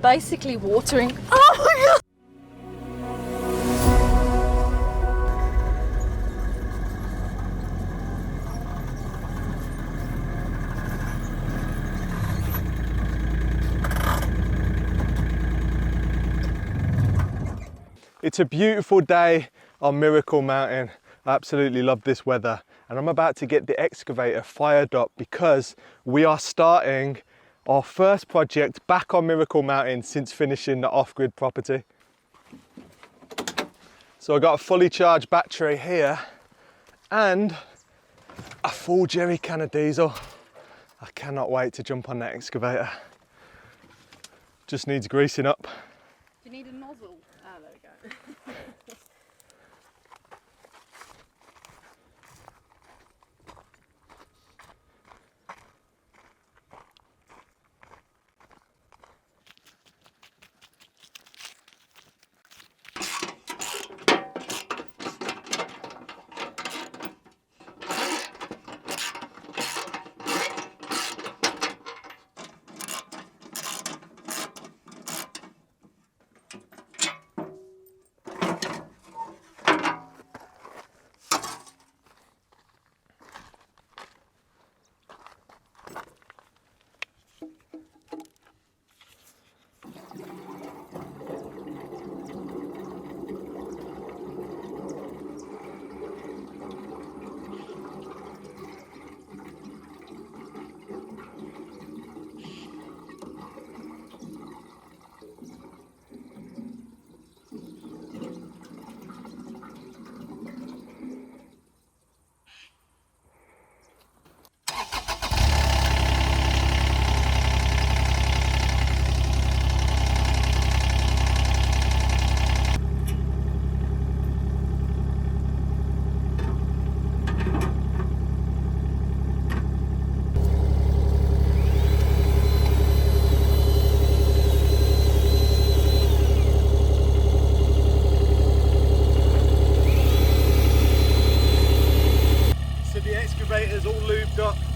basically watering. Oh my God! It's a beautiful day on Miracle Mountain. I absolutely love this weather, and I'm about to get the excavator fired up because we are starting our first project back on Miracle Mountain since finishing the off-grid property. So I got a fully charged battery here and a full jerry can of diesel. I cannot wait to jump on that excavator. Just needs greasing up. Do you need a nozzle? Ah, there we go.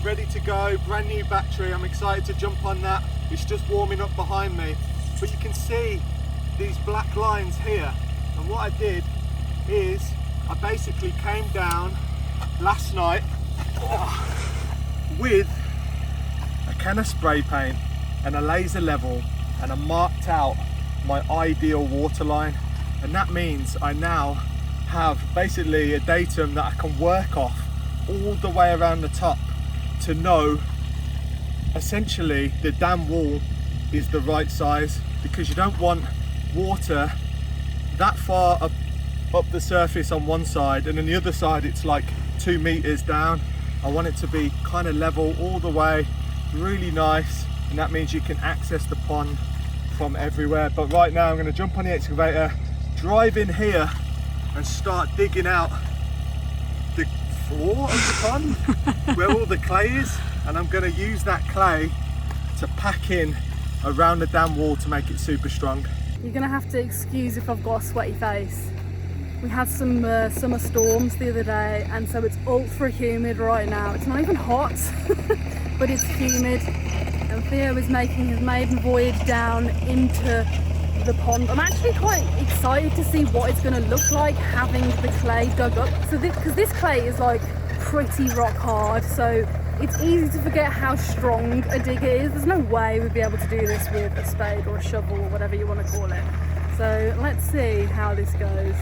Ready to go, brand new battery. I'm excited to jump on that. It's just warming up behind me, but you can see these black lines here, and what I did is I basically came down last night with a can of spray paint and a laser level, and I marked out my ideal water line, and that means I now have basically a datum that I can work off all the way around the top to know essentially the dam wall is the right size, because you don't want water that far up the surface on one side and on the other side it's like 2 meters down. I want it to be kind of level all the way, really nice, and that means you can access the pond from everywhere. But right now I'm going to jump on the excavator, drive in here and start digging out the floor of the pond where all the clay is, and I'm going to use that clay to pack in around the dam wall to make it super strong. You're gonna have to excuse if I've got a sweaty face. We had some summer storms the other day, and so it's ultra humid right now. It's not even hot, but it's humid. And Theo is making his maiden voyage down into the pond. I'm actually quite excited to see what it's going to look like having the clay dug up. So because this clay is like pretty rock hard, so it's easy to forget how strong a digger is. There's no way we'd be able to do this with a spade or a shovel or whatever you want to call it. So let's see how this goes.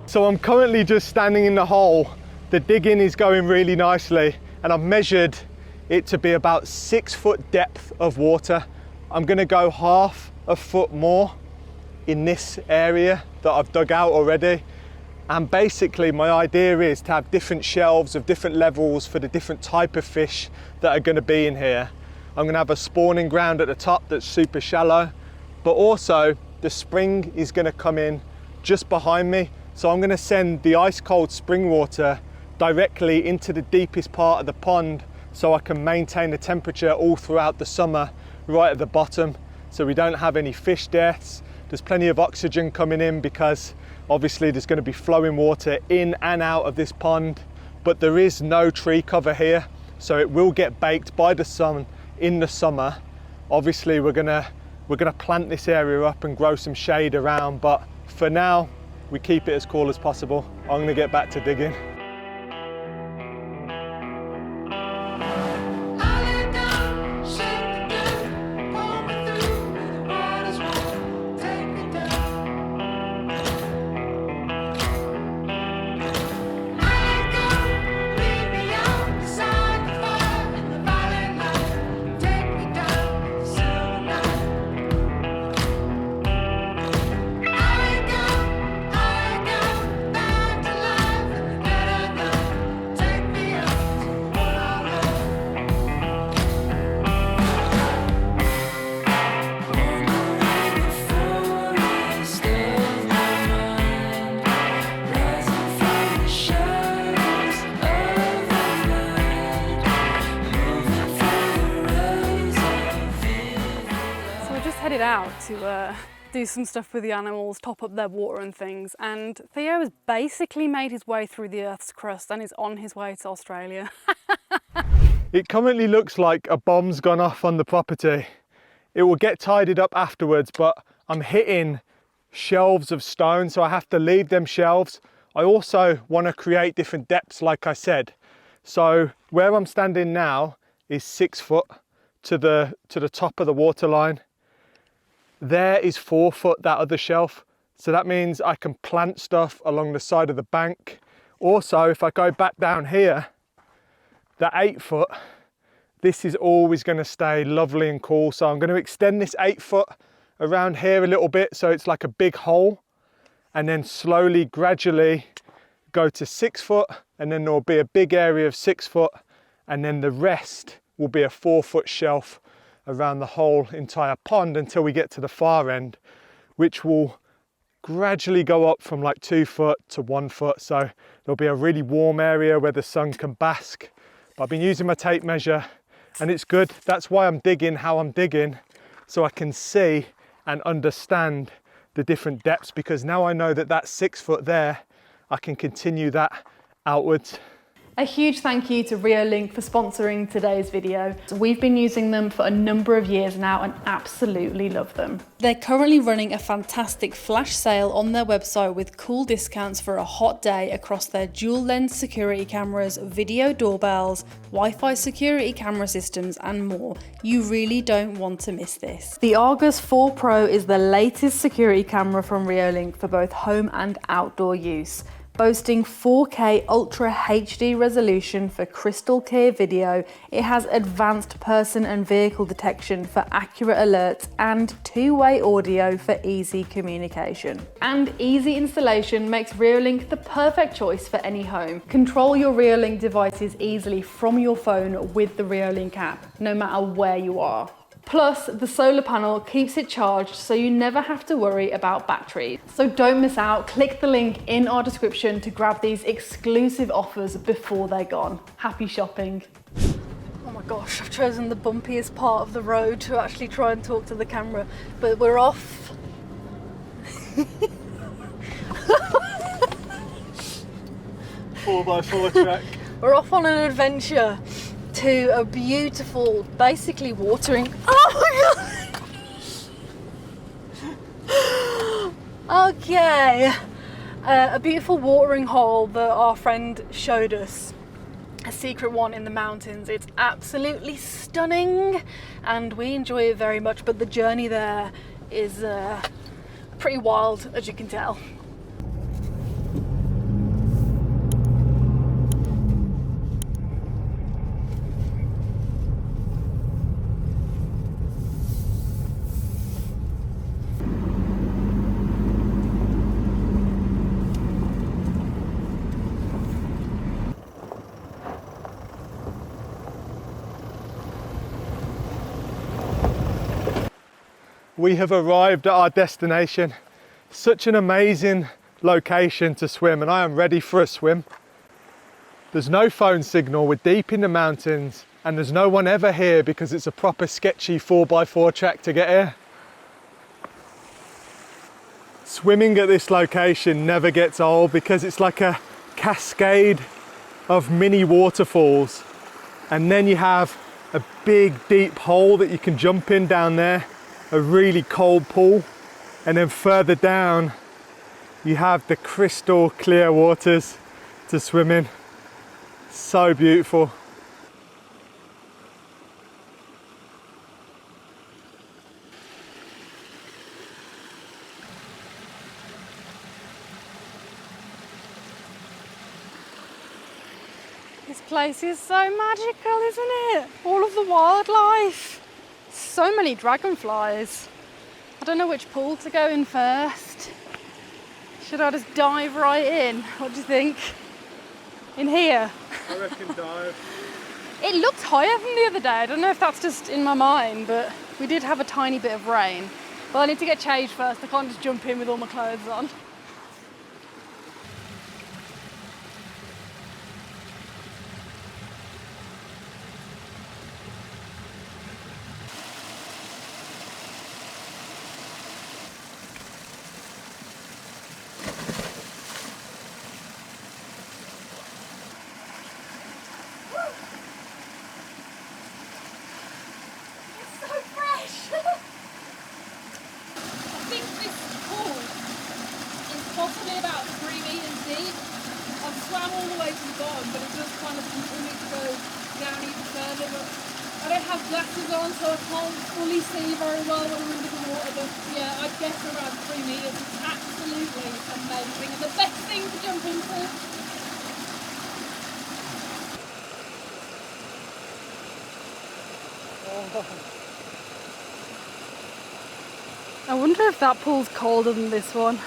So I'm currently just standing in the hole. The digging is going really nicely and I've measured it to be about 6 foot depth of water. I'm gonna go half a foot more in this area that I've dug out already. And basically my idea is to have different shelves of different levels for the different type of fish that are gonna be in here. I'm gonna have a spawning ground at the top that's super shallow, but also the spring is gonna come in just behind me. So I'm gonna send the ice cold spring water directly into the deepest part of the pond so I can maintain the temperature all throughout the summer right at the bottom so we don't have any fish deaths. There's plenty of oxygen coming in because obviously there's going to be flowing water in and out of this pond, but there is no tree cover here, so it will get baked by the sun in the summer. Obviously we're gonna plant this area up and grow some shade around, but for now we keep it as cool as possible. I'm gonna get back to digging. Headed out to do some stuff with the animals, top up their water and things, and Theo has basically made his way through the Earth's crust and is on his way to Australia. It currently looks like a bomb's gone off on the property. It will get tidied up afterwards, but I'm hitting shelves of stone, so I have to leave them shelves. I also want to create different depths, like I said. So where I'm standing now is 6 foot to the top of the water line. There is 4 foot, that other shelf. So that means I can plant stuff along the side of the bank. Also, if I go back down here, the 8 foot, this is always going to stay lovely and cool. So I'm going to extend this 8 foot around here a little bit so it's like a big hole, and then slowly, gradually go to 6 foot, and then there'll be a big area of 6 foot, and then the rest will be a 4 foot shelf around the whole entire pond until we get to the far end, which will gradually go up from like 2 foot to 1 foot. So there'll be a really warm area where the sun can bask. But I've been using my tape measure and it's good. That's why I'm digging how I'm digging, so I can see and understand the different depths, because now I know that that's 6 foot there, I can continue that outwards. A huge thank you to Reolink for sponsoring today's video. We've been using them for a number of years now and absolutely love them. They're currently running a fantastic flash sale on their website with cool discounts for a hot day across their dual lens security cameras, video doorbells, Wi-Fi security camera systems and more. You really don't want to miss this. The Argus 4 Pro is the latest security camera from Reolink for both home and outdoor use. Boasting 4K Ultra HD resolution for crystal clear video, it has advanced person and vehicle detection for accurate alerts and two-way audio for easy communication. And easy installation makes Reolink the perfect choice for any home. Control your Reolink devices easily from your phone with the Reolink app, no matter where you are. Plus, the solar panel keeps it charged so you never have to worry about batteries. So don't miss out, click the link in our description to grab these exclusive offers before they're gone. Happy shopping. Oh my gosh, I've chosen the bumpiest part of the road to actually try and talk to the camera, but we're off. 4x4 track. We're off on an adventure to a beautiful, basically watering. Oh my god! Okay, a beautiful watering hole that our friend showed us. A secret one in the mountains. It's absolutely stunning and we enjoy it very much, but the journey there is pretty wild, as you can tell. We have arrived at our destination. Such an amazing location to swim, and I am ready for a swim. There's no phone signal, we're deep in the mountains, and there's no one ever here because it's a proper sketchy 4x4 track to get here. Swimming at this location never gets old because it's like a cascade of mini waterfalls, and then you have a big deep hole that you can jump in down there, a really cold pool, and then further down you have the crystal clear waters to swim in. So beautiful. This place is so magical, isn't it? All of the wildlife. So many dragonflies. I don't know which pool to go in first. Should I just dive right in? What do you think? In here? I reckon dive. It looked higher than the other day. I don't know if that's just in my mind, but we did have a tiny bit of rain. But I need to get changed first. I can't just jump in with all my clothes on. Possibly about 3 meters deep. I've swam all the way to the bottom, but it does kind of continue to go down even further. But I don't have glasses on, so I can't fully see very well when I'm under the water. But yeah, I guess around 3 meters. It's absolutely amazing and the best thing to jump into. I wonder if that pool's colder than this one.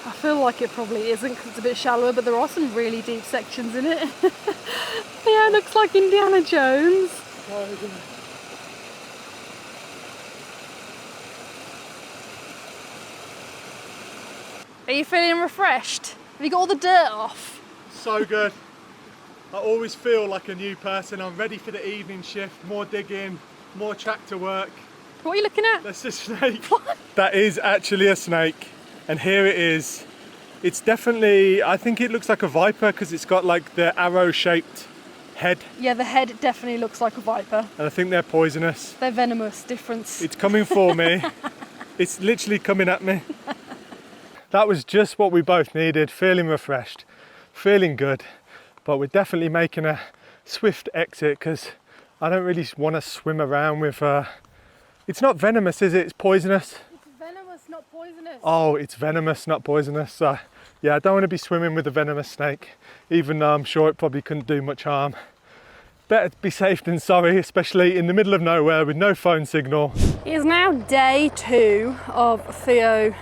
I feel like it probably isn't because it's a bit shallower, but there are some really deep sections in it. Yeah, it looks like Indiana Jones. Are you feeling refreshed? Have you got all the dirt off? So good. I always feel like a new person. I'm ready for the evening shift, more digging, more tractor work. What are you looking at? That's a snake. What? That is actually a snake. And here it is. It's definitely, I think it looks like a viper because it's got like the arrow-shaped head. Yeah, the head definitely looks like a viper. And I think they're poisonous. They're venomous, difference. It's coming for me. It's literally coming at me. That was just what we both needed, feeling refreshed, feeling good. But we're definitely making a swift exit because I don't really want to swim around with, it's not venomous, is it? It's poisonous. Venomous, not poisonous. Oh, it's venomous, not poisonous. So, yeah, I don't want to be swimming with a venomous snake, even though I'm sure it probably couldn't do much harm. Better be safe than sorry, especially in the middle of nowhere with no phone signal. It is now day 2 of Theo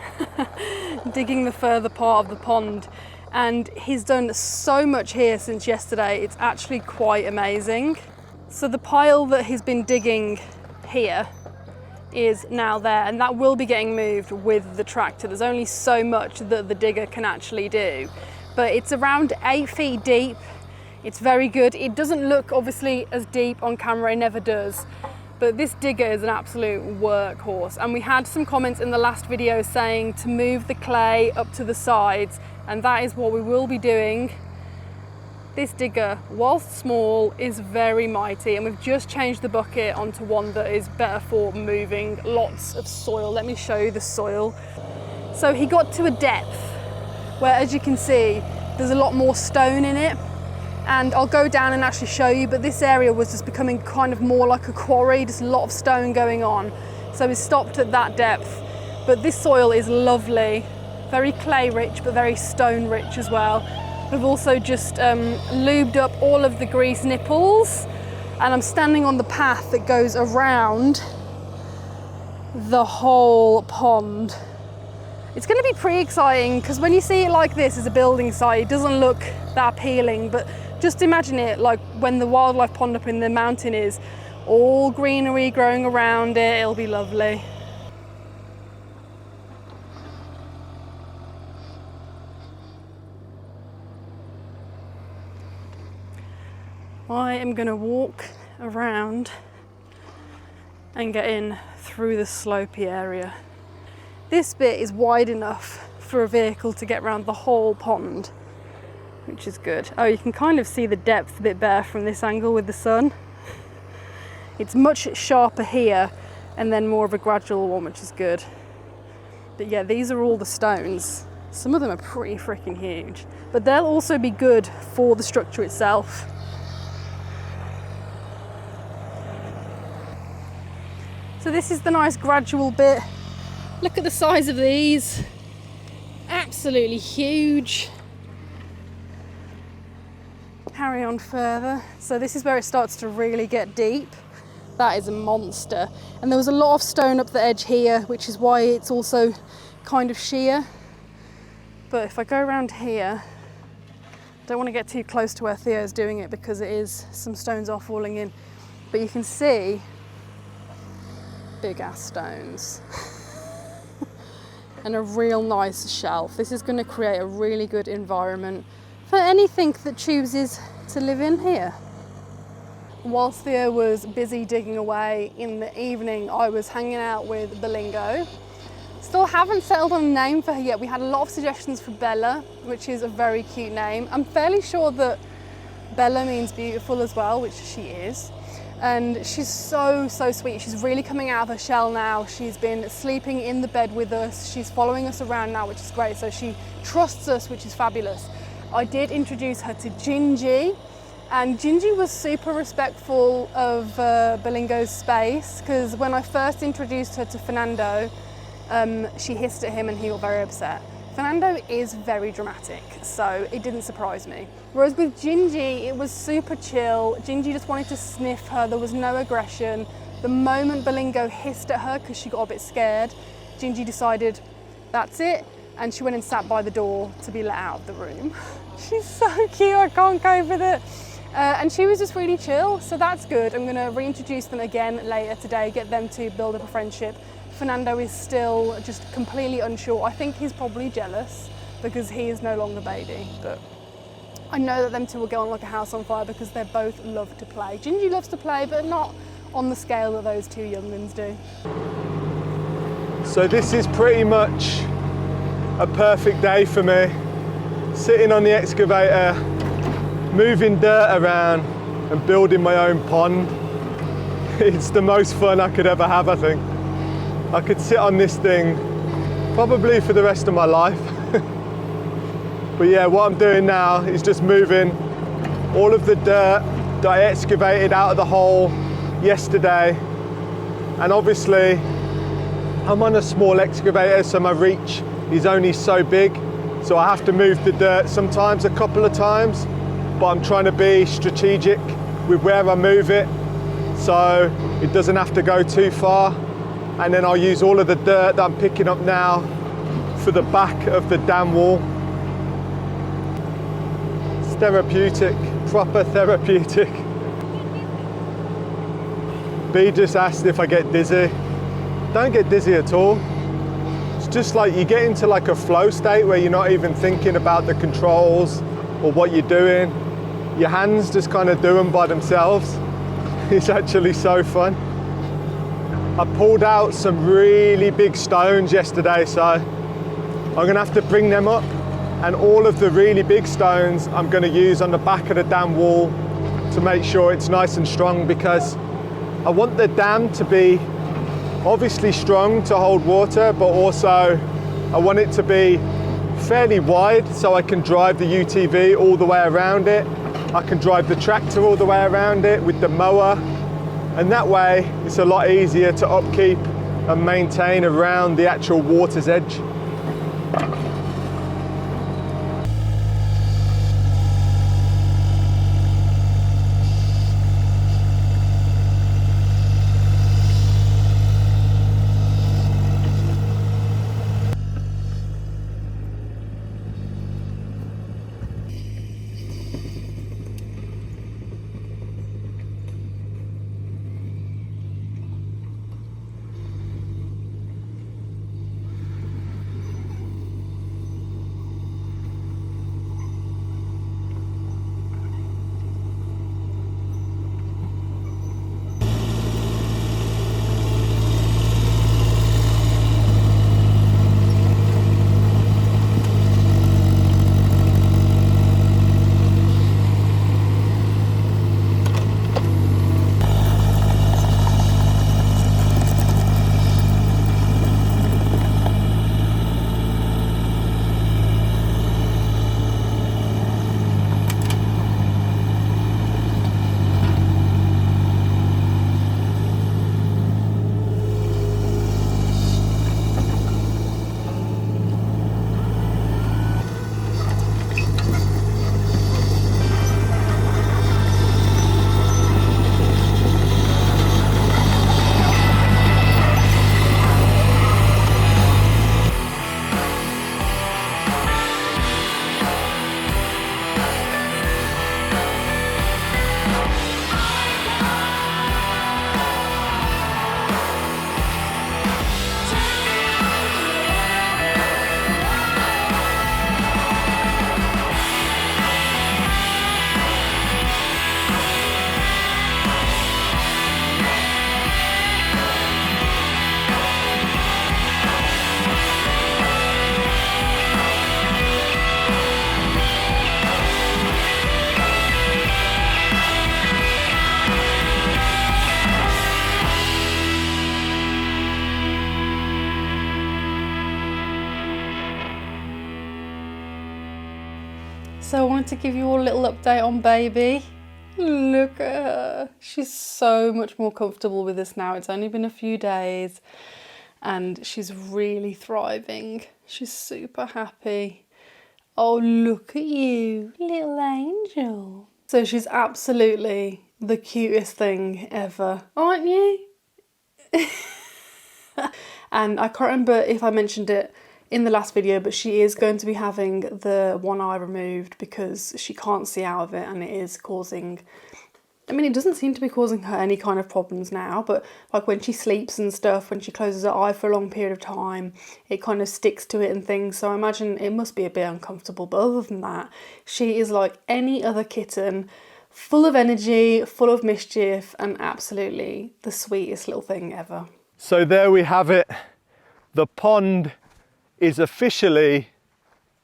digging the further part of the pond, and he's done so much here since yesterday. It's actually quite amazing. So the pile that he's been digging here is now there, and that will be getting moved with the tractor. There's only so much that the digger can actually do, but it's around 8 feet deep. It's very good. It doesn't look obviously as deep on camera, it never does, but this digger is an absolute workhorse. And we had some comments in the last video saying to move the clay up to the sides, and that is what we will be doing. This digger, whilst small, is very mighty, and we've just changed the bucket onto one that is better for moving lots of soil. Let me show you the soil. So he got to a depth where, as you can see, there's a lot more stone in it, and I'll go down and actually show you, but this area was just becoming kind of more like a quarry, just a lot of stone going on. So we stopped at that depth, but this soil is lovely, very clay rich, but very stone rich as well. We've also just lubed up all of the grease nipples, and I'm standing on the path that goes around the whole pond. It's going to be pretty exciting because when you see it like this as a building site, it doesn't look that appealing, but just imagine it like when the wildlife pond up in the mountain is all greenery growing around it. It'll be lovely. I am going to walk around and get in through the slopey area. This bit is wide enough for a vehicle to get around the whole pond, which is good. Oh, you can kind of see the depth a bit better from this angle with the sun. It's much sharper here and then more of a gradual one, which is good. But yeah, these are all the stones. Some of them are pretty freaking huge, but they'll also be good for the structure itself. So this is the nice gradual bit. Look at the size of these. Absolutely huge. Carry on further. So this is where it starts to really get deep. That is a monster. And there was a lot of stone up the edge here, which is why it's also kind of sheer. But if I go around here, I don't want to get too close to where Theo's doing it because it is, some stones are falling in. But you can see big ass stones. And a real nice shelf. This is going to create a really good environment for anything that chooses to live in here. Whilst Theo was busy digging away in the evening, I was hanging out with Belingo. Still haven't settled on a name for her yet. We had a lot of suggestions for Bella, which is a very cute name. I'm fairly sure that Bella means beautiful as well, which she is. And she's so sweet. She's really coming out of her shell now. She's been sleeping in the bed with us. She's following us around now, which is great. So she trusts us, which is fabulous. I did introduce her to Ginjey, and Ginjey was super respectful of Belingo's space, because when I first introduced her to Furrnando, she hissed at him and he got very upset. Furrnando is very dramatic, so it didn't surprise me. Whereas with Ginjey, it was super chill. Ginjey just wanted to sniff her, there was no aggression. The moment Belingo hissed at her because she got a bit scared, Ginjey decided that's it, and she went and sat by the door to be let out of the room. She's so cute, I can't cope with it. And she was just really chill, so that's good. I'm gonna reintroduce them again later today, get them to build up a friendship. Furrnando is still just completely unsure. I think he's probably jealous because he is no longer baby, but I know that them two will go on like a house on fire because they both love to play. Ginjey loves to play, but not on the scale that those two younglings do. So this is pretty much a perfect day for me. Sitting on the excavator, moving dirt around and building my own pond. It's the most fun I could ever have, I think. I could sit on this thing probably for the rest of my life. But yeah, what I'm doing now is just moving all of the dirt that I excavated out of the hole yesterday. And obviously, I'm on a small excavator, so my reach is only so big. So I have to move the dirt sometimes, a couple of times, but I'm trying to be strategic with where I move it, so it doesn't have to go too far. And then I'll use all of the dirt that I'm picking up now for the back of the dam wall. It's therapeutic, proper therapeutic. Bee just asked if I get dizzy. Don't get dizzy at all. It's just like you get into like a flow state where you're not even thinking about the controls or what you're doing. Your hands just kind of do them by themselves. It's actually so fun. I pulled out some really big stones yesterday, so I'm gonna have to bring them up, and all of the really big stones I'm gonna use on the back of the dam wall to make sure it's nice and strong, because I want the dam to be obviously strong to hold water, but also I want it to be fairly wide so I can drive the UTV all the way around it. I can drive the tractor all the way around it with the mower. And that way, it's a lot easier to upkeep and maintain around the actual water's edge. So I wanted to give you all a little update on baby. Look at her. She's so much more comfortable with us now. It's only been a few days and she's really thriving. She's super happy. Oh, look at you, little angel. So she's absolutely the cutest thing ever, aren't you? And I can't remember if I mentioned it in the last video, but she is going to be having the one eye removed because she can't see out of it, and it is causing, I mean, it doesn't seem to be causing her any kind of problems now, but like when she sleeps and stuff, when she closes her eye for a long period of time, it kind of sticks to it and things. So I imagine it must be a bit uncomfortable. But other than that, she is like any other kitten, full of energy, full of mischief, and absolutely the sweetest little thing ever. So there we have it. The pond is officially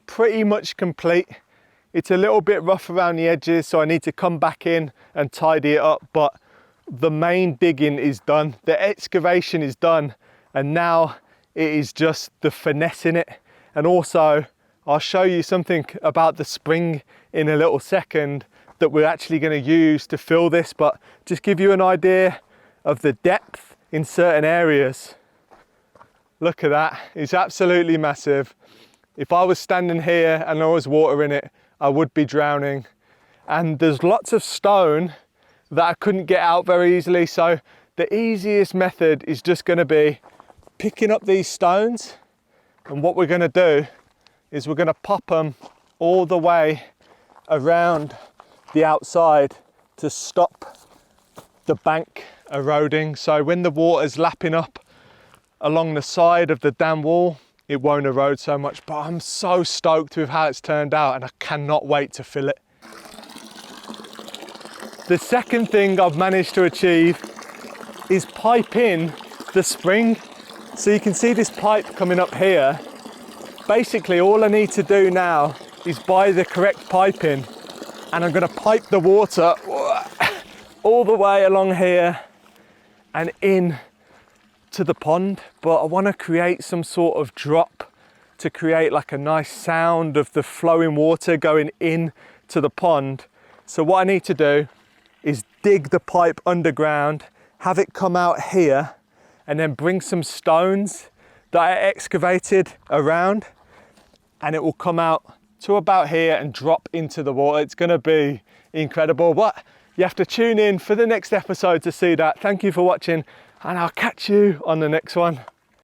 pretty much complete. It's a little bit rough around the edges, so I need to come back in and tidy it up, but the main digging is done. The excavation is done, and now it is just the finessing it. And also, I'll show you something about the spring in a little second that we're actually going to use to fill this, but just give you an idea of the depth in certain areas. Look at that, it's absolutely massive. If I was standing here and there was water in it, I would be drowning. And there's lots of stone that I couldn't get out very easily, so the easiest method is just going to be picking up these stones, and what we're going to do is we're going to pop them all the way around the outside to stop the bank eroding. So when the water's lapping up along the side of the dam wall, it won't erode so much. But I'm so stoked with how it's turned out, and I cannot wait to fill it. The second thing I've managed to achieve is pipe in the spring. So you can see this pipe coming up here. Basically, all I need to do now is buy the correct piping, and I'm going to pipe the water all the way along here and in to the pond. But I want to create some sort of drop to create like a nice sound of the flowing water going in to the pond. So what I need to do is dig the pipe underground, have it come out here, and then bring some stones that I excavated around, and it will come out to about here and drop into the water. It's going to be incredible, but you have to tune in for the next episode to see that. Thank you for watching, and I'll catch you on the next one.